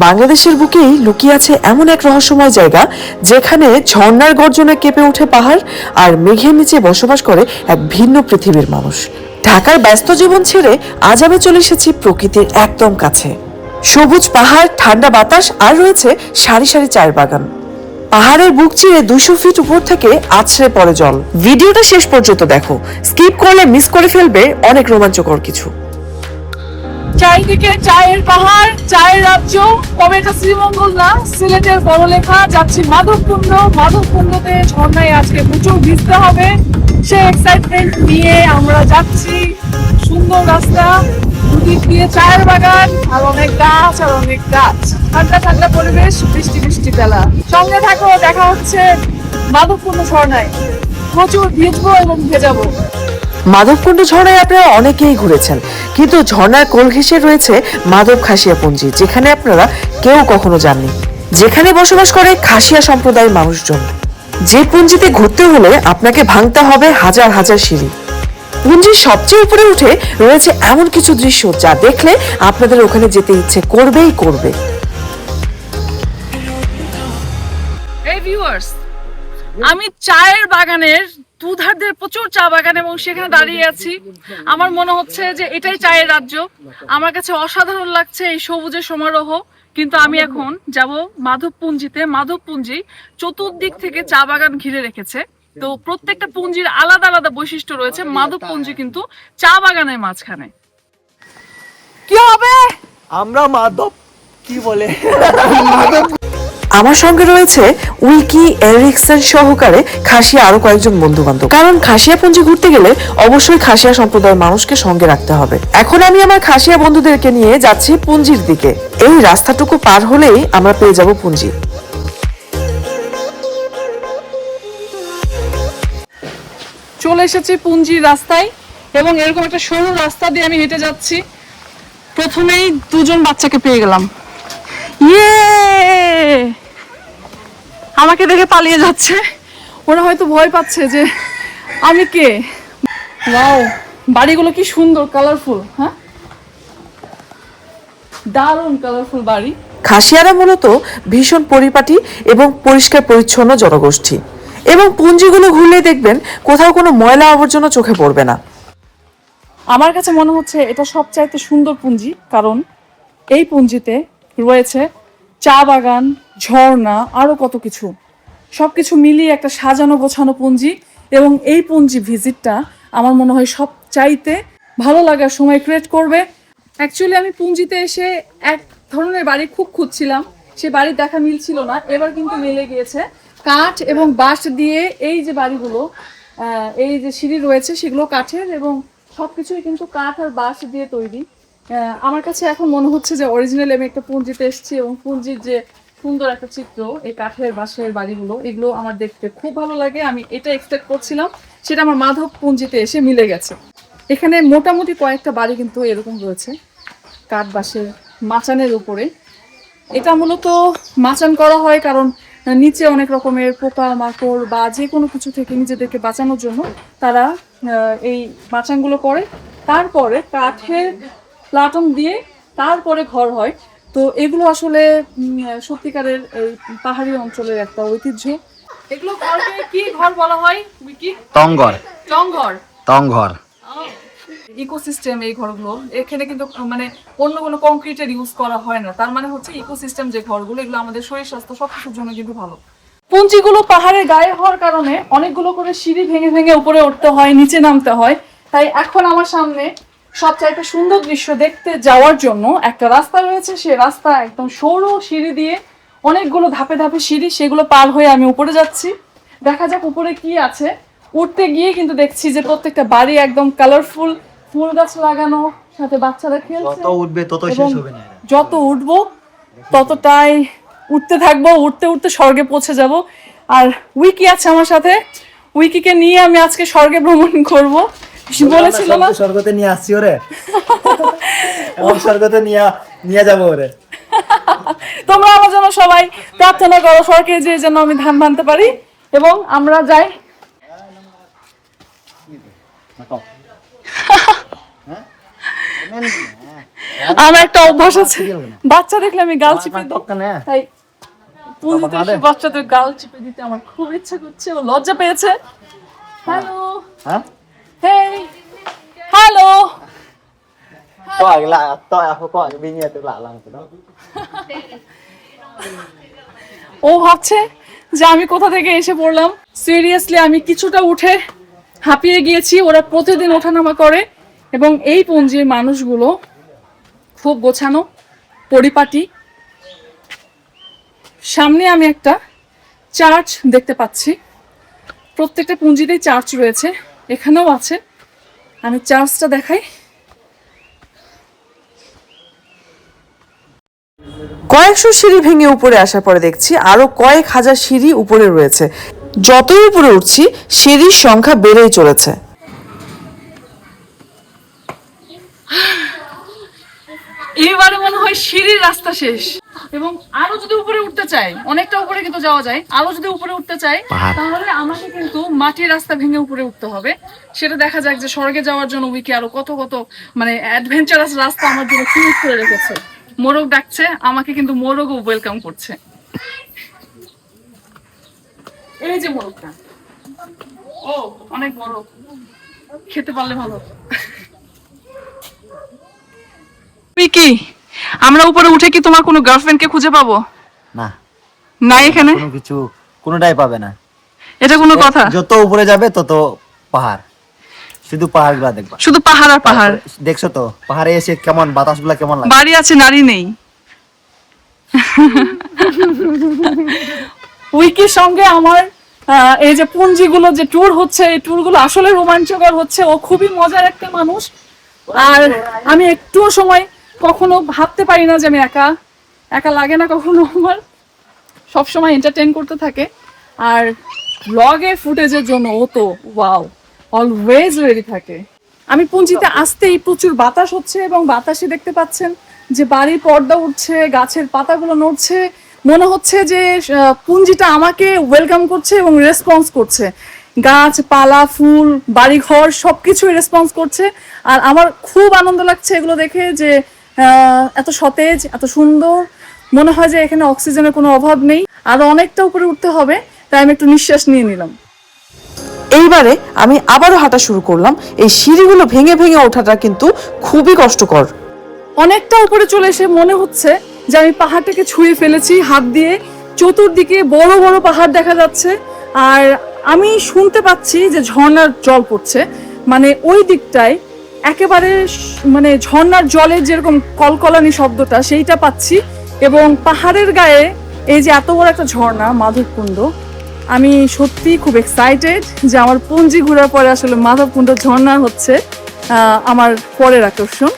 বাংলাদেশের বুকেই লুকিয়ে আছে এমন এক রহস্যময় জায়গা যেখানে ঝর্ণার গর্জনে কেঁপে ওঠে পাহাড় আর মেঘের নিচে বসবাস করে এক ভিন্ন পৃথিবীর মানুষ। ঢাকার ব্যস্ত জীবন ছেড়ে আজ আমি চলে এসেছি প্রকৃতির একদম কাছে। সবুজ পাহাড়, ঠান্ডা বাতাস আর রয়েছে সারি সারি চায়ের বাগান। পাহাড়ের বুক চিরে 200 ফিট উপর থেকে আছড়ে পড়ে জল। ভিডিওটা শেষ পর্যন্ত দেখো, স্কিপ করলে মিস করে ফেলবে অনেক রোমাঞ্চকর কিছু। চারিদিকে চায়ের পাহাড়, চায়ের রাজ্য। তবে এটা শ্রীমঙ্গল না, সিলেটের বড়লেখা। যাচ্ছি মাধবকুণ্ড। মাধবকুণ্ডতে ঝর্ণায় আজকে প্রচুর ভিজতে হবে, সে এক্সাইটমেন্ট নিয়ে আমরা যাচ্ছি। সুন্দর রাস্তা, দুদিক দিয়ে চায়ের বাগান আর অনেক গাছ আর অনেক গাছ। ঠান্ডা ঠান্ডা পরিবেশ, বৃষ্টি বৃষ্টি বেলা। সঙ্গে থাকো, দেখা হচ্ছে মাধবকুণ্ড ঝর্ণায়। প্রচুর ভিজবো এবং ভেজাবো। মাধবকুণ্ড ঝর্ণায় আপনারা অনেকেই ঘুরেছেন, কিন্তু ঝর্ণার কোল ঘেঁষে রয়েছে মাধব খাসিয়া পুঞ্জি, যেখানে আপনারা কেউ কখনো যাননি, যেখানে বসবাস করে খাসিয়া সম্প্রদায়ের মানুষজন। যে পুঞ্জিতে ঘুরতে হলে আপনাকে ভাঙতে হবে হাজার হাজার সিঁড়ি। পুঞ্জির সবচেয়ে উপরে উঠে রয়েছে এমন কিছু দৃশ্য যা দেখলে আপনাদের ওখানে যেতে ইচ্ছে করবেই করবে। এই ভিউয়ার্স, আমি চায়ের বাগানের দুধার দিয়ে প্রচুর চা বাগান এবং সেখানে দাঁড়িয়ে আছি। আমার মনে হচ্ছে যে এটাই চায়ের রাজ্য। আমার কাছে অসাধারণ লাগছে এই সবুজের সমারোহ। কিন্তু আমি এখন যাব মাধবপুঞ্জিতে। মাধবপুঞ্জি চতুর্দিক থেকে চা বাগান ঘিরে রেখেছে, তো প্রত্যেকটা পুঞ্জির আলাদা আলাদা বৈশিষ্ট্য রয়েছে। মাধবপুঞ্জি কিন্তু চা বাগানের মাঝখানে। কি হবে? আমরা মাধব কি বলে আমার সঙ্গে রয়েছে উইকি, এরিকসন সহকারে খাসিয়া আরো কয়েকজন বন্ধু বান্ধব। কারণ খাসিয়া পুঞ্জি ঘুরতে গেলে অবশ্যই খাসিয়া সম্প্রদায়ের মানুষকে সঙ্গে রাখতে হবে। এখন আমি আমার খাসিয়া বন্ধুদেরকে নিয়ে যাচ্ছি পুঞ্জির দিকে। এই রাস্তাটুকু পার হলেই আমরা পেয়ে যাব পুঞ্জি। চলে এসেছি পুঞ্জির রাস্তায় এবং এরকম একটা সরু রাস্তা দিয়ে আমি হেঁটে যাচ্ছি। প্রথমেই দুজন বাচ্চাকে পেয়ে গেলাম। ইয়ে, আমাকে দেখে পালিয়ে যাচ্ছে। ওরা হয়তো ভয় পাচ্ছে যে আমি কে। ওয়াও, বাড়িগুলো কি সুন্দর, কালারফুল। হ্যাঁ, দারুণ কালারফুল বাড়ি। খাসিয়ারা মূলত ভীষণ পরিপাটি এবং পরিষ্কার পরিচ্ছন্ন জনগোষ্ঠী, এবং পুঞ্জিগুলো ঘুরলে দেখবেন কোথাও কোনো ময়লা আবর্জনা চোখে পড়বে না। আমার কাছে মনে হচ্ছে এটা সবচাইতে সুন্দর পুঞ্জি, কারণ এই পুঞ্জিতে রয়েছে চা বাগান, ঝর্ণা, আরো কত কিছু। সবকিছু মিলিয়ে একটা সাজানো গোছানো পুঞ্জি। এবং এই পুঞ্জি ভিজিটটা আমার মনে হয় সবচাইতে ভালো লাগার সময় ক্রিয়েট করবে। অ্যাকচুয়ালি আমি পুঞ্জিতে এসে এক ধরনের বাড়ি খুব খুঁজছিলাম, সে বাড়ির দেখা মিলছিল না। এবার কিন্তু মিলে গিয়েছে। কাঠ এবং বাঁশ দিয়ে এই যে বাড়িগুলো, এই যে সিঁড়ি রয়েছে সেগুলো কাঠের, এবং সবকিছুই কিন্তু কাঠ আর বাঁশ দিয়ে তৈরি। আমার কাছে এখন মনে হচ্ছে যে অরিজিনাল আমি একটা পুঞ্জিতে এসেছি, এবং পুঞ্জির যে সুন্দর একটা চিত্র, এই কাঠের বাঁশের বাড়িগুলো, এগুলো আমার দেখতে খুব ভালো লাগে। আমি এটা এক্সপেক্ট করছিলাম, সেটা আমার মাধব পুঞ্জিতে এসে মিলে গেছে। এখানে মোটামুটি কয়েকটা বাড়ি কিন্তু এরকম রয়েছে কাঠ বাঁশের মাচানের উপরে। এটা মূলত মাচান করা হয় কারণ নিচে অনেক রকমের পোকা মাকড় বা যে কোনো কিছু থেকে নিজেদেরকে বাঁচানোর জন্য তারা এই মাচানগুলো করে। তারপরে কাঠের প্লাটন দিয়ে তারপরে ঘর হয়। তো এগুলো আসলে সত্যিকারের এই পাহাড়ি অঞ্চলের একটা ঐতিহ্য। এগুলো ঘরকে কি ঘর বলা হয়? কি টংঘর টংঘর? টংঘর ইকোসিস্টেম এই ঘরগুলো। এখানে কিন্তু মানে অন্য কোনো কংক্রিটের ইউজ করা হয় না। তার মানে হচ্ছে ইকোসিস্টেম যে ঘরগুলো, এগুলো আমাদের শরীর স্বাস্থ্য সবকিছুর জন্য কিন্তু ভালো। পুঞ্জিগুলো পাহাড়ের গায়ে হওয়ার কারণে অনেকগুলো করে সিঁড়ি ভেঙে ভেঙে উপরে উঠতে হয়, নিচে নামতে হয়। তাই এখন আমার সামনে সবচাইতে সুন্দর দৃশ্য দেখতে যাওয়ার জন্য একটা রাস্তা রয়েছে। সে রাস্তা একদম সরু সিঁড়ি দিয়ে, অনেকগুলো ধাপে ধাপে সিঁড়ি, সেগুলো পার হয়ে আমি উপরে যাচ্ছি। দেখা যাক উপরে কি আছে। উঠতে গিয়ে কিন্তু দেখছি যে প্রত্যেকটা বাড়ি একদম কালারফুল, ফুল গাছ লাগানো, সাথে বাচ্চারা খেলছে। যত উঠবে তত শেষ হবে না। যত উঠবো ততটাই উঠতে থাকবো, উঠতে উঠতে স্বর্গে পৌঁছে যাব। আর উইকি আছে আমার সাথে, উইকিকে নিয়ে আমি আজকে স্বর্গে ভ্রমণ করব। বলেছিল না স্বর্গতে নিয়ে আসছি ওরে, এমন স্বর্গতে নিয়ে যাবো ওরে। তোমরা আমার জন্য সবাই প্রার্থনা করো, স্বর্গে যে যেন আমি ধান ভানতে পারি এবং আমরা যাই। আমার একটা অভ্যাস আছে, বাচ্চা দেখলে আমি গাল চিপে দিই। তাই পুঞ্জিতে এসে বাচ্চাদের গাল চিপে দিতে আমার খুব ইচ্ছা করছে। ও লজ্জা পেয়েছে। হ্যালো, হেই, হ্যালো। ও ভাবছে যে আমি কোথা থেকে এসে পড়লাম। সিরিয়াসলি আমি কিছুটা উঠে হাঁপিয়ে গিয়েছি। ওরা প্রতিদিন ওঠানামা করে এবং এই পুঞ্জির মানুষগুলো খুব গোছানো, পরিপাটি। সামনে আমি একটা চার্চ দেখতে পাচ্ছি। প্রত্যেকটা পুঞ্জিতেই চার্চ রয়েছে, এখানেও আছে। আমি চার্চটা দেখাই। কয়েকশো সিঁড়ি ভেঙে উপরে আসার পরে দেখছি আরো কয়েক হাজার সিঁড়ি উপরে রয়েছে। যতই উপরে উঠছি সিঁড়ির সংখ্যা বেড়েই চলেছে। এবারে মনে হয় সিঁড়ির রাস্তা শেষ, এবং আরো যদি উপরে উঠতে চাই, অনেকটা উপরে কিন্তু যাওয়া যায়, আরো যদি উপরে উঠতে চাই তাহলে আমাকে কিন্তু মাটির রাস্তা ভেঙে উপরে উঠতে হবে। সেটা দেখা যাক যে স্বর্গে যাওয়ার জন্য উইকি আরো কত কত মানে অ্যাডভেঞ্চারাস রাস্তা আমার জন্য ক্রিয়েট করে রেখেছে। মোরগ ডাকছে আমাকে, কিন্তু মোরগও ওয়েলকাম করছে। এই যে মোরগটা, ও অনেক বড়, খেতে পারলে ভালো। উইকি, আমরা উপরে উঠে কি তোমার কোনো গার্লফ্রেন্ডকে খুঁজে পাবো? না না, এখানে কোনো কিছু কোনোটাই পাবে না। এটা কোনো কথা? যত উপরে যাবে তত পাহাড়, শুধু পাহাড়গুলা দেখবা, শুধু পাহাড় আর পাহাড়। দেখছো তো পাহাড়ে এসে কেমন বাতাসগুলা কেমন লাগে। বাড়ি আছে, নারী নেই। উইকির সঙ্গে আমার এই যে পুঞ্জিগুলো যে ট্যুর হচ্ছে, এই ট্যুরগুলো আসলে রোমাঞ্চকর হচ্ছে। ও খুবই মজার একটা মানুষ, আর আমি একটুও সময় কখনো ভাবতে পারি না যে আমি একা একা লাগে না কখনো। আমার সবসময় এন্টারটেইন করতে থাকে। আর ব্লগের ফুটেজের জন্য ও তো ওয়াও, অলওয়েজ রেডি থাকে। আমি পুঞ্জিতে আসতেই প্রচুর বাতাস হচ্ছে, এবং বাতাসে দেখতে পাচ্ছেন যে বাড়ির পর্দা উঠছে, গাছের পাতাগুলো নড়ছে। মনে হচ্ছে যে পুঞ্জিটা আমাকে ওয়েলকাম করছে এবং রেসপন্স করছে। গাছপালা, ফুল, বাড়িঘর সবকিছুই রেসপন্স করছে। আর আমার খুব আনন্দ লাগছে এগুলো দেখে, যে এত সতেজ, এত সুন্দর। মনে হয় যে এখানে অক্সিজেনের কোনো অভাব নেই। আরো অনেকটা উপরে উঠতে হবে, তাই আমি একটু নিঃশ্বাস নিয়ে নিলাম। এইবারে আমি আবারও হাঁটা শুরু করলাম। এই সিঁড়িগুলো ভেঙে ভেঙে ওঠাটা কিন্তু খুবই কষ্টকর। অনেকটা উপরে চলে এসে মনে হচ্ছে যে আমি পাহাড়টাকে ছুঁয়ে ফেলেছি হাত দিয়ে। চতুর্দিকে বড় বড় পাহাড় দেখা যাচ্ছে, আর আমি শুনতে পাচ্ছি যে ঝর্ণার জল পড়ছে। মানে ওই দিকটায় একেবারে মানে ঝর্ণার জলের যেরকম কলকলানি শব্দটা, সেইটা পাচ্ছি। এবং পাহাড়ের গায়ে এই যে এত বড় একটা ঝর্ণা, মাধবকুণ্ড। আমি সত্যি খুব এক্সাইটেড যে আমার পুঞ্জি ঘোরার পরে আসলে মাধবকুণ্ড ঝর্ণা হচ্ছে আমার পরের আকর্ষণ।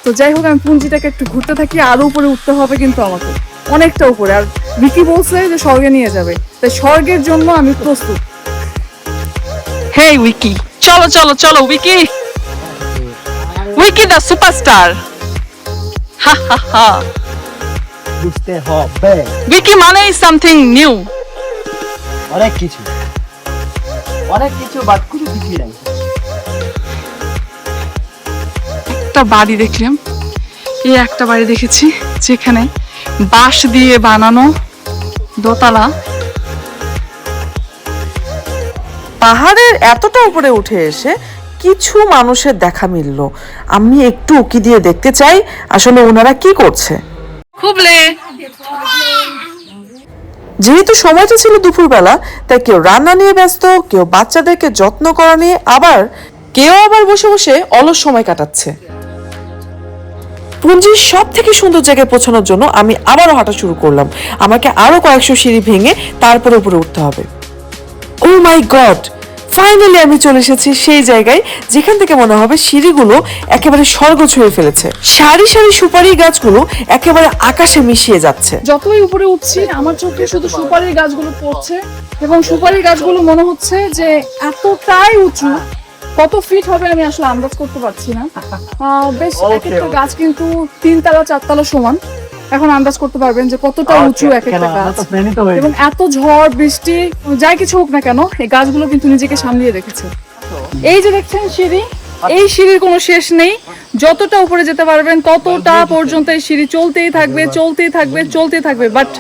তো যাই হোক, আমি পুঞ্জিটাকে একটু ঘুরতে থাকি। আরো উপরে উঠতে হবে কিন্তু আমাকে, অনেকটা উপরে। আর ভিকি বলছে যে স্বর্গে নিয়ে যাবে, তাই স্বর্গের জন্য আমি প্রস্তুত। হেই উইকি, চলো চলো চলো উইকি, উইকি দ্য সুপারস্টার। হা হা হা, বুঝতে হবে উইকি মানে সামথিং নিউ। অনেক কিছু বাদ করে দিবি নাই। একটা বাড়ি দেখলাম, এই একটা বাড়ি দেখেছি যেখানে বাঁশ দিয়ে বানানো দোতলা। পাহাড়ের এতটা উপরে উঠে এসে কিছু মানুষের দেখা মিলল। আমি একটু উকি দিয়ে দেখতে চাই আসলে ওনারা কি করছে। খুবলে যেহেতু সময়টা ছিল দুপুরবেলা, তাই কেউ রান্না নিয়ে ব্যস্ত, কেউ বাচ্চাদেরকে যত্ন করা নিয়ে, কেউ আবার বসে বসে অলস সময় কাটাচ্ছে। পুঞ্জির সব থেকে সুন্দর জায়গায় পৌঁছানোর জন্য আমি আবারও হাঁটা শুরু করলাম। আমাকে আরো কয়েকশো সিঁড়ি ভেঙে তারপরে উপরে উঠতে হবে। ও মাই গড, ফাইনালি আমি চলে এসেছি সেই জায়গায় যেখান থেকে মনে হবে সিঁড়িগুলো একেবারে স্বর্গ ছুঁয়ে ফেলেছে। সারি সারি সুপারি গাছগুলো একেবারে আকাশে মিশিয়ে যাচ্ছে। যতই উপরে উঠছি আমার চোখে শুধু সুপারির গাছগুলো পড়ছে, এবং সুপারি গাছগুলো মনে হচ্ছে যে এতটাই উঁচু। কত ফিট হবে আমি আসলে আন্দাজ করতে পারছি না। বেশ এক একটা গাছ কিন্তু 3 তলা 4 তলা সমান। এখন আন্দাজ করতে পারবেন যে কতটা উঁচু এক একটা গাছ। এবং এত ঝড় বৃষ্টি যাই কিছু হোক না কেন, এই গাছগুলো কিন্তু নিজেকে সামলিয়ে রেখেছে। এই যে দেখছেন সিঁড়ি, এই সিঁড়ির কোনো শেষ নেই। যতটা উপরে যেতে পারবেন ততটা পর্যন্ত এই সিঁড়ি চলতেই থাকবে চলতেই থাকবে চলতেই থাকবে। বাট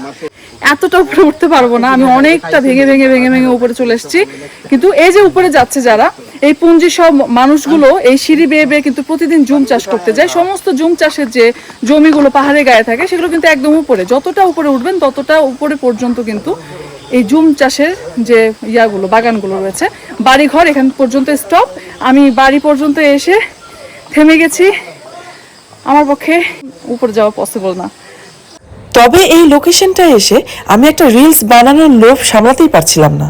এতটা উপরে উঠতে পারবো না, আমি অনেকটা ভেঙে ভেঙে ভেঙে ভেঙে উপরে চলে এসেছি। কিন্তু এই যে উপরে যাচ্ছে যারা, এই পুঞ্জি সব মানুষগুলো এই সিঁড়ি বেয়ে বেয়ে কিন্তু প্রতিদিন জুম চাষ করতে যায়। সমস্ত জুম চাষের যে জমিগুলো পাহাড়ে গায়ে থাকে সেগুলো কিন্তু একদম উপরে, যতটা উপরে উঠবেন ততটা উপরে পর্যন্ত কিন্তু এই জুম চাষের যে ইয়াগুলো বাগানগুলো রয়েছে। বাড়িঘর এখান পর্যন্ত স্টপ। আমি বাড়ি পর্যন্ত এসে থেমে গেছি, আমার পক্ষে উপরে যাওয়া পসিবল না। তবে এই লোকেশনটা এসে আমি একটা রিলস বানানোর লোভ সামলাতেই পারছিলাম না।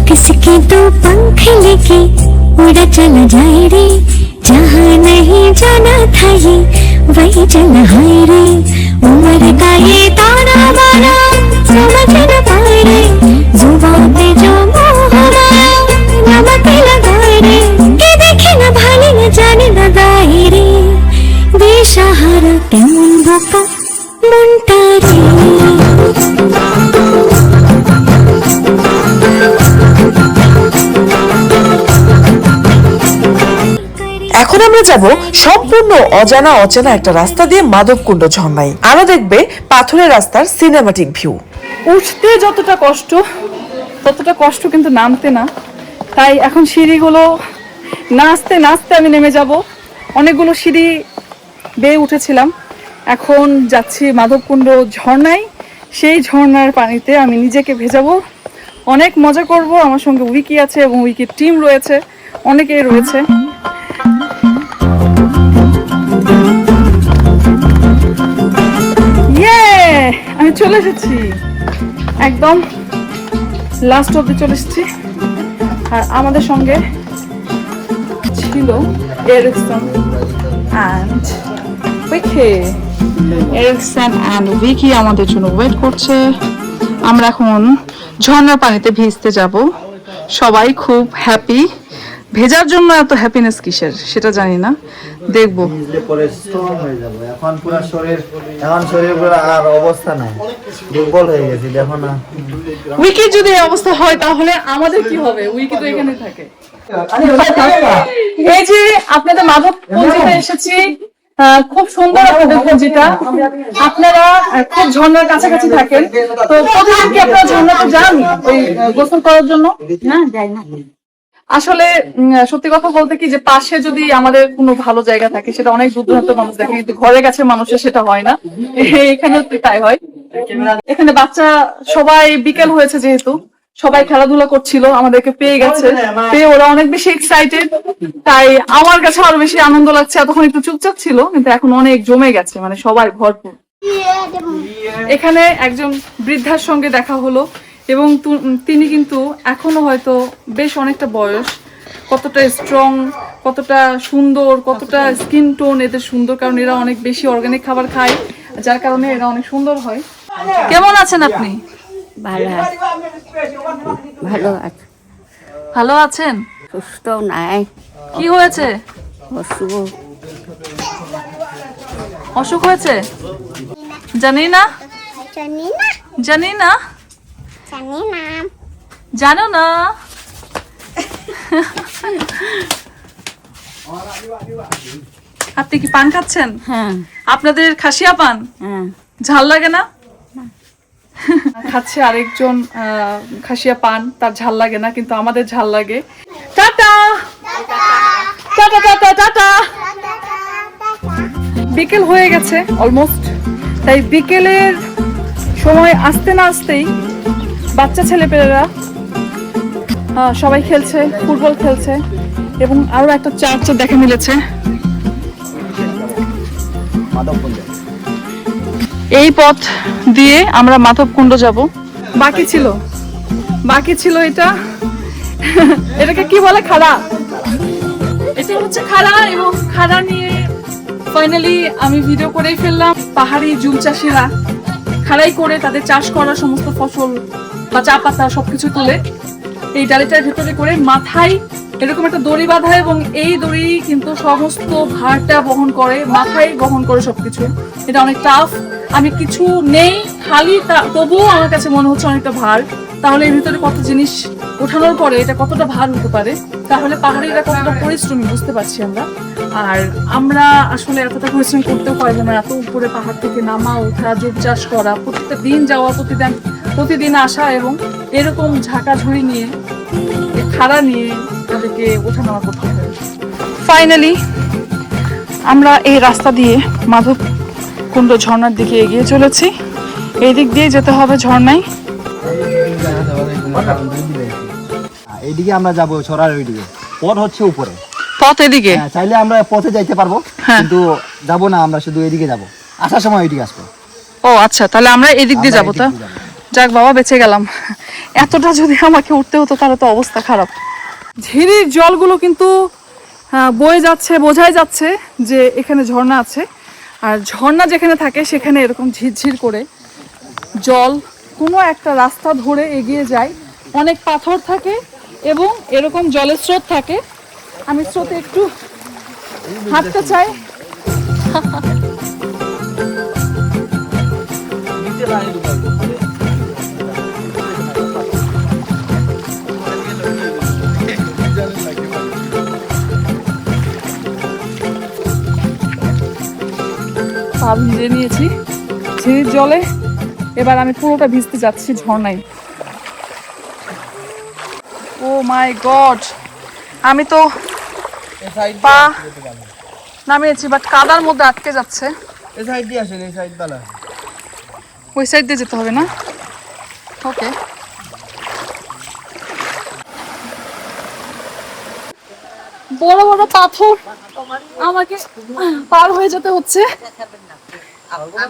किसके दो पंख लेके उड़ा चला जाए रे, जहाँ नहीं जाना था ये वही चला है रे। उम्र का ये ताना बाना समझ न पाए रे, जुबान पे जो मोह माया नमक लगाए रे। के देखे न भाले न जाने न गाए रे, बेसहारा केमन बोका मुंटा रे। এখন আমরা যাব সম্পূর্ণ অজানা অচেনা একটা রাস্তা দিয়ে মাধবকুণ্ড ঝর্ণায়। আরো দেখবে পাথরের রাস্তার সিনেমাটিক ভিউ। উঠতে যতটা কষ্ট ততটা কষ্ট কিন্তু নামতে না। তাই এখন সিঁড়িগুলো নাচতে নাচতে আমি নেমে যাব। অনেকগুলো সিঁড়ি বেয়ে উঠেছিলাম, এখন যাচ্ছি মাধবকুণ্ড ঝর্ণায়। সেই ঝর্ণার পানিতে আমি নিজেকে ভেজাবো, অনেক মজা করব। আমার সঙ্গে উইকি আছে এবং উইকির টিম রয়েছে, অনেকেই রয়েছে। আমি চলে এসেছি, একদম লাস্ট অব্দি চলে এসেছি। আর আমাদের সঙ্গে ছিল Erickson and Vicky. Erickson and Vicky আমাদের জন্য ওয়েট করছে। আমরা এখন ঝর্ণার পানিতে ভিজতে যাব। সবাই খুব হ্যাপি। ভেজার জন্য এত হ্যাপিনেস কিসের সেটা জানি না, দেখবো। পরে স্ট্রং হয়ে যাবে। এখন পুরো শরীর পুরো আর অবস্থা নাই, দুর্বল হয়ে গেছে দেখো না। উইকি যদি এই অবস্থা হয় তাহলে আমাদের কি হবে? উইকি তো এখানে থাকে। এই যে আপনাদের মাধবকুণ্ডে এসেছি, খুব সুন্দর আপনাদের পুঞ্জিটা। আপনারা খুব ঝর্ণার কাছাকাছি থাকেন, তো প্রতিদিন কি আপনারা ঝর্ণাতে যান ওই গোসল করার জন্য? না যাই না। আসলে সত্যি কথা বলতে কি, যে পাশে যদি আমাদের কোনো ভালো জায়গা থাকে সেটা অনেক দূর দূরান্ত মানুষ দেখে, কিন্তু ঘরের কাছে মানুষের সেটা হয় না। এখানে তাই হয়। এখানে বাচ্চা সবাই বিকেল হয়েছে, যেহেতু সবাই খেলাধুলা করছিল, আমাদেরকে পেয়ে গেছে, পেয়ে ওরা অনেক বেশি এক্সাইটেড। তাই আমার কাছে আরো বেশি আনন্দ লাগছে। এতক্ষণ একটু চুপচাপ ছিল, কিন্তু এখন অনেক জমে গেছে, মানে সবাই ভরপুর। এখানে একজন বৃদ্ধার সঙ্গে দেখা হলো এবং তিনি কিন্তু এখনো হয়তো বেশ অনেকটা বয়স। কতটা স্ট্রং, কতটা সুন্দর, কতটা স্কিন টোন এদের সুন্দর, কারণ এরা অনেক বেশি অর্গানিক খাবার খায়, যার কারণে এরা অনেক সুন্দর হয়। কেমন আছেন আপনি? ভালো আছে, ভালো আছে। ভালো আছেন? সুস্থ নাই, কি হয়েছে? অসুখ। অসুখ হয়েছে? জানি না, জানি না, জানি না, জানি না। জানো না। আপনি কি পান খাচ্ছেন? হ্যাঁ আপনাদের খাসিয়া পান হ্যাঁ। ঝাল লাগে না? খাচ্ছে আরেকজন খাসিয়া পান, তার ঝাল লাগে না, কিন্তু আমাদের ঝাল লাগে। Tata tata tata tata. বিকেল হয়ে গেছে অলমোস্ট, তাই বিকেলের সময় আসতে না আসতেই বাচ্চা ছেলেপেলেরা সবাই খেলছে, ফুটবল খেলছে, এবং আরো একটা চার্চও দেখা মিলেছে। এই পথ দিয়ে আমরা মাধবকুণ্ড যাব। বাকি ছিল এটা, এটাকে কি বলে, খাড়া। এটা হচ্ছে খাড়া, এবং খাড়া নিয়ে ফাইনালি আমি ভিডিও করেই ফেললাম। পাহাড়ি জুম চাষিরা খাড়াই করে তাদের চাষ করা সমস্ত ফসল বা চা পাতা সবকিছু তুলে এই ডালিটার ভেতরে করে মাথায় এরকম একটা দড়ি বাঁধা এবং এই দড়ি কিন্তু সমস্ত ভারটা বহন করে, মাথায় বহন করে সবকিছু। এটা অনেক টাফ। আমি কিছু নেই, খালি তবুও আমার কাছে মনে হচ্ছে অনেকটা ভার। তাহলে এর ভিতরে কত জিনিস ওঠানোর পরে এটা কতটা ভার হতে পারে, তাহলে পাহাড়িরা কতটা পরিশ্রমী বুঝতে পারছি আমরা। আর আমরা আসলে এতটা পরিশ্রম করতেও পারবো না, এত উপরে পাহাড় থেকে নামা, ওঠা, জোর চাষ করা, প্রত্যেকটা দিন যাওয়া, প্রতিদিন আসা এবং এরকম ঝাঁকাঝুড়ি নিয়ে, খাড়া নিয়ে তাদেরকে ওঠানামা করতে হবে। ফাইনালি আমরা এই রাস্তা দিয়ে মাধবকুণ্ড ঝর্ণার দিকে এগিয়ে চলেছি। এই দিক দিয়ে যেতে হবে ঝর্ণায়। এইদিকে আমরা যাবো ছড়ার ওইদিকে, পথ হচ্ছে উপরে, পথ এদিকে। হ্যাঁ, চাইলে আমরা পথে যাইতে পারবো, হ্যাঁ। কিন্তু যাবো না, আমরা শুধু এদিকে যাবো, আসার সময় ওইদিকে আসবো। ও আচ্ছা, তাহলে আমরা এদিক দিয়ে যাবো। তা যাক বাবা, বেঁচে গেলাম। এতটা যদি আমাকে উঠতে হতো তাহলে তো অবস্থা খারাপ। ঝিরির জলগুলো কিন্তু বয়ে যাচ্ছে, বোঝাই যাচ্ছে যে এখানে ঝর্ণা আছে। আর ঝর্ণা যেখানে থাকে সেখানে এরকম ঝিরঝির করে জল কোনো একটা রাস্তা ধরে এগিয়ে যায়। অনেক পাথর থাকে এবং এরকম জলের স্রোত থাকে। আমি স্রোতে একটু হাঁটতে চাই। পা ভিজে নিয়েছি ঝিরির জলে, এবার আমি পুরোটা ভিজতে যাচ্ছি ঝর্ণায়। ও মাই গড, আমি তো পা নামিয়েছি বাট কাদার মধ্যে আটকে যাচ্ছে। এই সাইড দিয়ে আসেন, এই সাইড বালা। ওই সাইড দিয়ে যেতে হবে না? ওকে। বড় বড় পাথর আমাকে পার হয়ে যেতে হচ্ছে।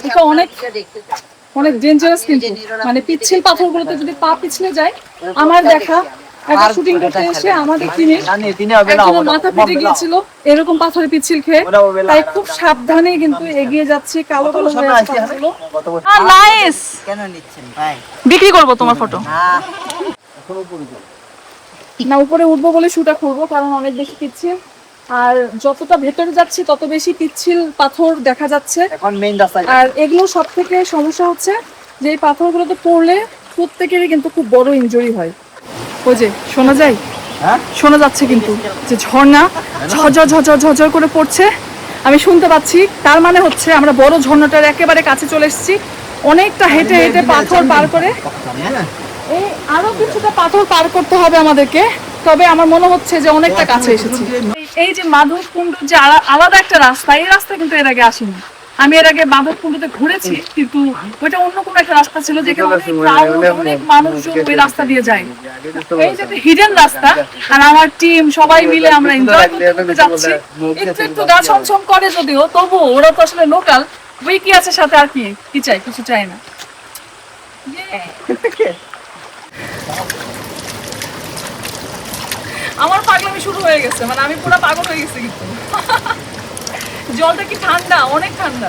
এটা অনেক অনেক ডেঞ্জারাস কিন্তু, মানে পিচ্ছিল পাথরগুলোতে যদি পা পিছলে যায়। আমার দেখা একটা শুটিং করতে এসে আমাদের একজনের মাথা ফেটে গিয়েছিল এরকম পাথরে পিচ্ছিল খেয়ে। তাই খুব সাবধানে কিন্তু এগিয়ে যাচ্ছি। কালো কালো হয়ে আছে পাথরগুলো। নাইস। কেন নিচ্ছেন ভাই? বিক্রি করবো তোমার ফটো। না, না, উপরে উঠবো বলে শুটা করবো, কারণ অনেক বেশি পিচ্ছিল। আর যতটা ভেতরে যাচ্ছি তত বেশি পিচ্ছিল পাথর দেখা যাচ্ছে। এখন মেইন রাস্তা। আর এগুলো সব থেকে সমস্যা হচ্ছে যে এই পাথরগুলোতে পড়লে প্রত্যেকেরই কিন্তু খুব বড় ইনজুরি হয়। ওই যে শোনা যায়, হ্যাঁ, শোনা যাচ্ছে কিন্তু যে ঝর্ণা ঝরঝর ঝরঝর ঝরঝর করে পড়ছে। আমি শুনতে পাচ্ছি, তার মানে হচ্ছে আমরা বড় ঝর্ণাটার একেবারে কাছে চলে এসেছি। অনেকটা হেঁটে হেঁটে পাথর পার করে এই আরো কিছুটা পাথর পার করতে হবে আমাদেরকে, তবে আমার মনে হচ্ছে যে অনেকটা কাছে এসেছি। এই যে মাধবকুণ্ড যে আলাদা একটা রাস্তা, এই রাস্তা কিন্তু এর আগে আসিনি। আমি এর আগে মাধবকুণ্ডতে ঘুরেছি, কিন্তু ওইটা অন্য কোনো একটা রাস্তা ছিল যেখানে অনেক মানুষজন ওই রাস্তা দিয়ে যায়। এই যে হিডেন রাস্তা, আর আমার টিম সবাই মিলে আমরা এনজয় করতে যাচ্ছি। একটু একটু গা ছমছম করে যদিও, তবু ওরা তো আসলে লোকাল। উইকি আছে সাথে, আর কি চাই, কিছু চাই না। আমার পাগলামি শুরু হয়ে গেছে, মানে আমি পুরো পাগল হয়ে গেছি কিন্তু। জলটা কি ঠান্ডা, অনেক ঠান্ডা।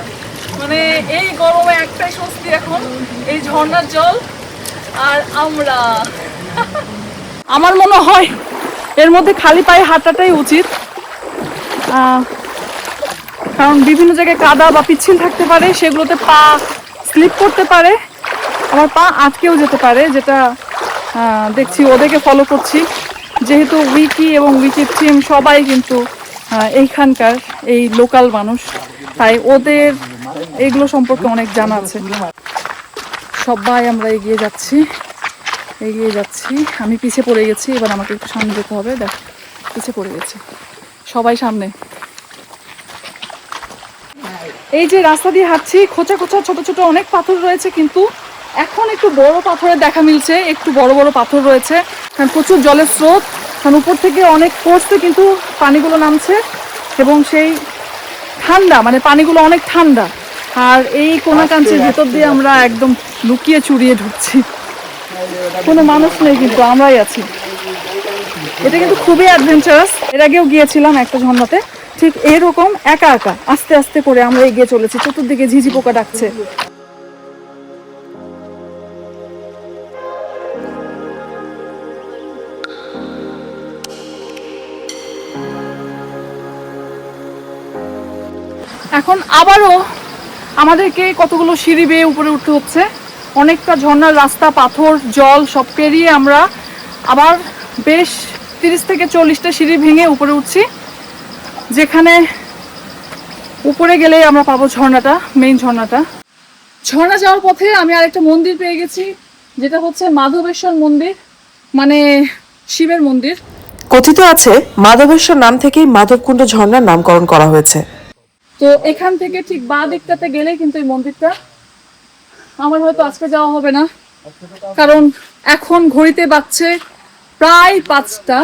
মানে এই গরমে একটাই স্বস্তি এখন, এই ঝর্ণার জল। আর আমরা আমার মনে হয় এর মধ্যে খালি পায়ে হাঁটাটাই উচিত, কারণ বিভিন্ন জায়গায় কাদা বা পিচ্ছিল থাকতে পারে, সেগুলোতে পা স্লিপ করতে পারে, আমার পা আটকেও যেতে পারে। যেটা দেখছি, ওদেরকে ফলো করছি, যেহেতু উইকি এবং উইকির টিম সবাই কিন্তু এইখানকার এই লোকাল মানুষ, তাই ওদের এইগুলো সম্পর্কে অনেক জানা আছে। সবাই আমরা এগিয়ে যাচ্ছি। আমি পিছিয়ে পড়ে গেছি, এবার আমাকে একটু সামনে যেতে হবে। দেখ, পিছিয়ে পড়ে গেছি, সবাই সামনে। এই যে রাস্তা দিয়ে হাঁটছি, খোঁচা খোঁচা ছোট ছোট অনেক পাথর রয়েছে, কিন্তু এখন একটু বড় পাথরের দেখা মিলছে। একটু বড় বড় পাথর রয়েছে, কারণ প্রচুর জলের স্রোত, কারণ উপর থেকে অনেক ফোর্সে কিন্তু পানিগুলো নামছে এবং সেই ঠান্ডা, মানে পানিগুলো অনেক ঠান্ডা। আর এই কোনাকাঞ্চের ভেতর দিয়ে আমরা একদম লুকিয়ে চুরিয়ে ঢুকছি। কোনো মানুষ নেই, কিন্তু আমরাই আছি। এটা কিন্তু খুবই অ্যাডভেঞ্চারাস। এর আগেও গিয়েছিলাম একটা ঝর্ণাতে, ঠিক এরকম একা একা আস্তে আস্তে করে আমরা এগিয়ে চলেছি। চতুর্দিকে ঝিঝি পোকা ডাকছে। এখন আবারও আমাদেরকে কতগুলো সিঁড়ি বেয়ে উপরে উঠতে হচ্ছে। অনেকটা ঝর্ণার রাস্তা, পাথর, জল সব পেরিয়ে আমরা আবার বেশ 30 থেকে 40টা সিঁড়ি ভেঙে উপরে উঠছি, যেখানে উপরে গেলেই আমরা পাবো ঝর্ণাটা, মেইন ঝর্ণাটা। ঝর্ণা যাওয়ার পথে আমি আরেকটা মন্দির পেয়ে গেছি, যেটা হচ্ছে মাধবেশ্বর মন্দির, মানে শিবের মন্দির। কথিত আছে মাধবেশ্বর নাম থেকেই মাধবকুণ্ড ঝর্ণার নামকরণ করা হয়েছে। তো এখান থেকে ঠিক বাঁ দিকটাতে গেলে কিন্তু এই মন্দিরটা। আমার হয়তো আজকে যাওয়া হবে না, কারণ এখন ঘড়িতে বাজছে প্রায় 5টা,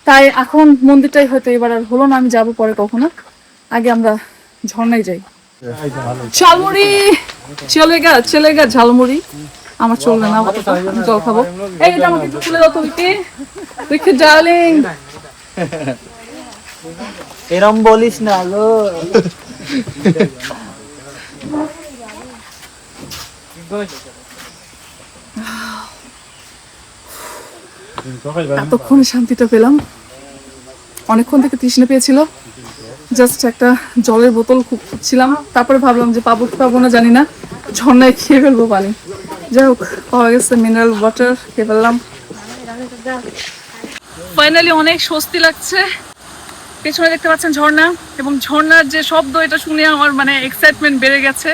তাই এখন মন্দিরটাই হয়তো এবার আর হলো না। আমি যাবো পরে কখনো, আগে আমরা ঝর্ণায় যাই। ঝালমুড়ি চলেগা ঝালমুড়ি আমার চলবে না, আপাতত আমি জল খাবো। এইটা আমাকে একটু তুলে দাও তো উইকি ডার্লিং। এরম বলিস না গো। এতক্ষণ শান্তিটা পেলাম, অনেকক্ষণ থেকে তৃষ্ণা পেয়েছিল। জাস্ট একটা জলের বোতল খুঁজছিলাম, তারপরে ভাবলাম যে পাবো কি পাবো না জানি না, ঝর্ণায় খেয়ে ফেলবো পানি। যাই হোক, পাওয়া গেছে মিনারেল ওয়াটার, খেয়ে ফেললাম। ফাইনালি অনেক স্বস্তি লাগছে। পেছনে দেখতে পাচ্ছেন ঝর্ণা, এবং ঝর্ণার যে শব্দ, এটা শুনে আমার মানে এক্সাইটমেন্ট বেড়ে গেছে।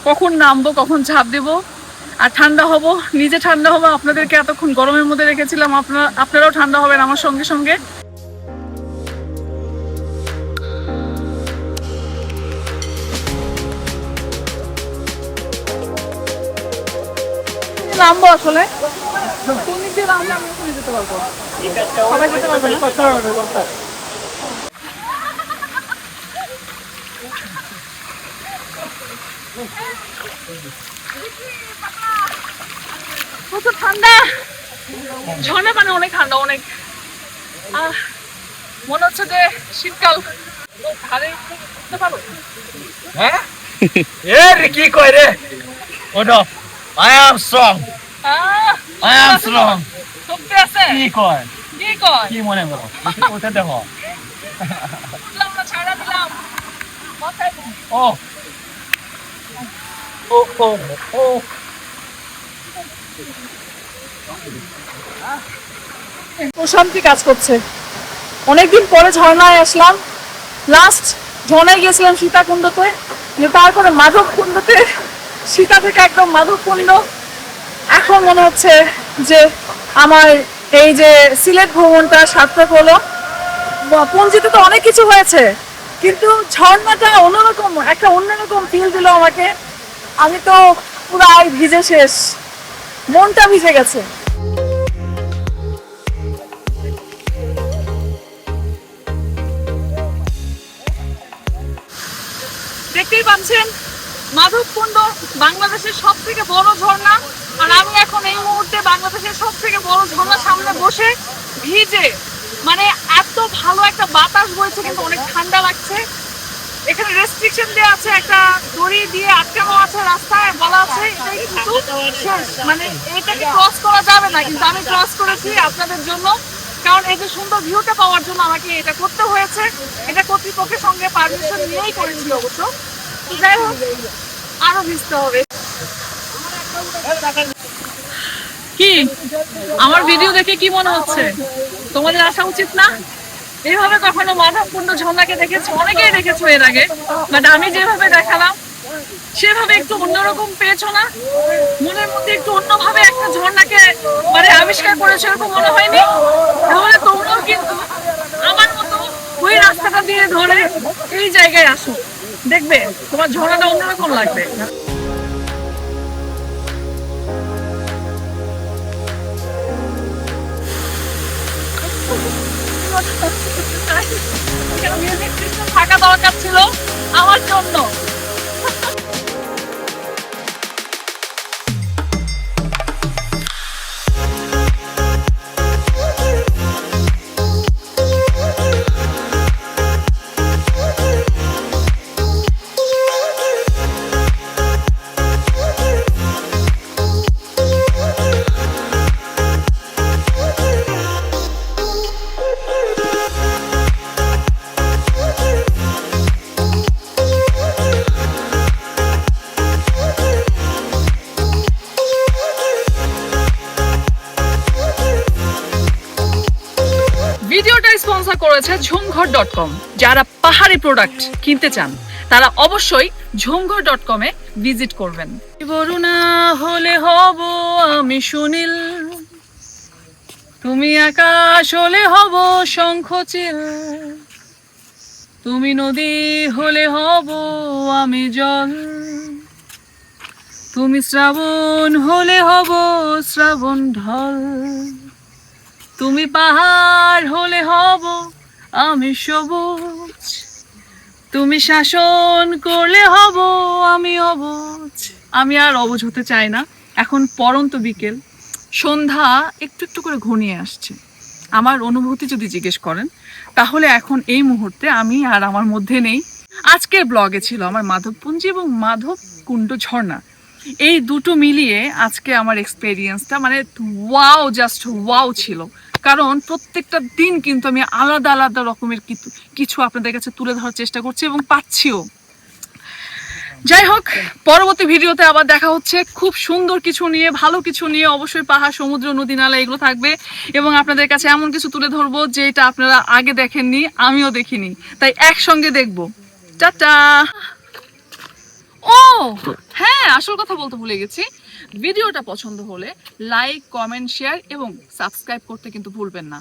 কখন নামবো, কখন ঝাঁপ দেবো, আর ঠান্ডা হব, নিজে ঠান্ডা হবো। আপনাদেরকে এতক্ষণ গরমের মধ্যে রেখেছিলাম, আপনারাও ঠান্ডা হবেন আমার সঙ্গে সঙ্গে। নামবো আসলে, কোন দিক দিয়ে নামলে আমি ওখানে যেতে পারবো, সবাই যেতে পারবে না। প্রচুর ঠান্ডা, ঝর্ণা মানে অনেক ঠান্ডা, অনেক। মনে হচ্ছে যে শীতকাল ধারে উঠতে পারো। হ্যাঁ এ রে কি কয় রে ওনো I am strong I am strong শক্তি আছে। কি কয় কি কয়? কি মনে করো ওটা দেখো আমরা ছাড়া দিলাম মাথায়। ও ও ও ও প্রশান্তি কাজ করছে। অনেকদিন পরে ঝর্ণায় আসলাম। লাস্ট ঝর্ণায় গিয়েছিলাম সীতাকুণ্ডতে, তারপরে মাধবকুণ্ডতে, সীতা থেকে একদম মাধবকুণ্ড। এখন মনে হচ্ছে যে আমার এই যে সিলেট ভ্রমণটা সার্থক হলো। পঞ্জিতে তো অনেক কিছু হয়েছে, কিন্তু ঝর্ণাটা অন্যরকম, একটা অন্যরকম ফিল দিল আমাকে। আমি তো পুরাই ভিজে শেষ, মনটা ভিজে গেছে। দেখতেই পাচ্ছেন মাধবকুণ্ড বাংলাদেশের সব থেকে বড় ঝর্ণা, আর আমি এখন এই মুহূর্তে বাংলাদেশের সব থেকে বড় ঝর্ণার সামনে বসে ভিজে, মানে এত ভালো একটা বাতাস বইছে, কিন্তু অনেক ঠান্ডা লাগছে। এখানে রেস্ট্রিকশন দেওয়া আছে, একটা দড়ি দিয়ে আটকানো আছে রাস্তায়, বলা আছে এটাই কিন্তু শেষ, মানে এটাকে ক্রস করা যাবে না। কিন্তু আমি ক্রস করেছি আপনাদের জন্য, কারণ এই যে সুন্দর ভিউটা পাওয়ার জন্য আমাকে এটা করতে হয়েছে। এটা কর্তৃপক্ষের সঙ্গে পারমিশন নিয়েই করেছি অবশ্য। যাই হোক, আরো ভিজতে হবে। কি আমার ভিডিও দেখে কি মনে হচ্ছে? তোমাদের আসা উচিত না? এইভাবে কখনো মাধবকুণ্ড ঝর্ণাকে দেখেছো? অনেকেই দেখেছো এর আগে, বাট আমি যেভাবে দেখালাম সেভাবে একটু অন্যরকম পেয়েছো না? মনের মধ্যে একটু অন্যভাবে একটা ঝর্ণাকে মানে আবিষ্কার করেছো, এরকম মনে হয়নি? তাহলে তোমরাও কিন্তু আমার মতো ওই রাস্তাটা দিয়ে ধরে এই জায়গায় আসো, দেখবে তোমার ঝর্ণাটা অন্যরকম লাগবে। থাকা দরকার ছিল আমার জন্য। ভিডিওটা স্পন্সর করেছে ঝুমঘর.com। যারা পাহাড়ি প্রোডাক্ট কিনতে চান তারা অবশ্যই ঝুমঘর.com এ ভিজিট করবেন। বরুণা হলে হব আমি সুনীল, তুমি আকাশ হলে হব শঙ্খচিল, তুমি নদী হলে হব আমি জল, তুমি শ্রাবণ হলে হব শ্রাবণ ঢল, তুমি পাহাড় হলে হব আমি সবুজ, তুমি শাসন করলে হব আমি অবুঝ। আমি আর অবুঝ হতে চাই না। এখন পরন্ত বিকেল, সন্ধ্যা একটু একটু করে ঘনিয়ে আসছে। আমার অনুভূতি যদি জিজ্ঞেস করেন তাহলে এখন এই মুহূর্তে আমি আর আমার মধ্যে নেই। আজকের ব্লগে ছিল আমার মাধবপুঞ্জি এবং মাধবকুণ্ড ঝর্ণা, এই দুটো মিলিয়ে আজকে আমার এক্সপেরিয়েন্সটা মানে ওয়াও, জাস্ট ওয়াও ছিল। কারণ প্রত্যেকটা দিন কিন্তু আমি আলাদা আলাদা রকমের কিছু আপনাদের কাছে তুলে ধরার চেষ্টা করছি এবং পাচ্ছিও। যাই হোক, পরবর্তী ভিডিওতে আবার দেখা হচ্ছে খুব সুন্দর কিছু নিয়ে, ভালো কিছু নিয়ে। অবশ্যই পাহাড়, সমুদ্র, নদী, নালা এগুলো থাকবে এবং আপনাদের কাছে এমন কিছু তুলে ধরবো যেটা আপনারা আগে দেখেননি, আমিও দেখিনি, তাই একসঙ্গে দেখবো। টাটা। ও হ্যাঁ, আসল কথা বলতে ভুলে গেছি, ভিডিওটা পছন্দ হলে লাইক, কমেন্ট, শেয়ার এবং সাবস্ক্রাইব করতে কিন্তু ভুলবেন না।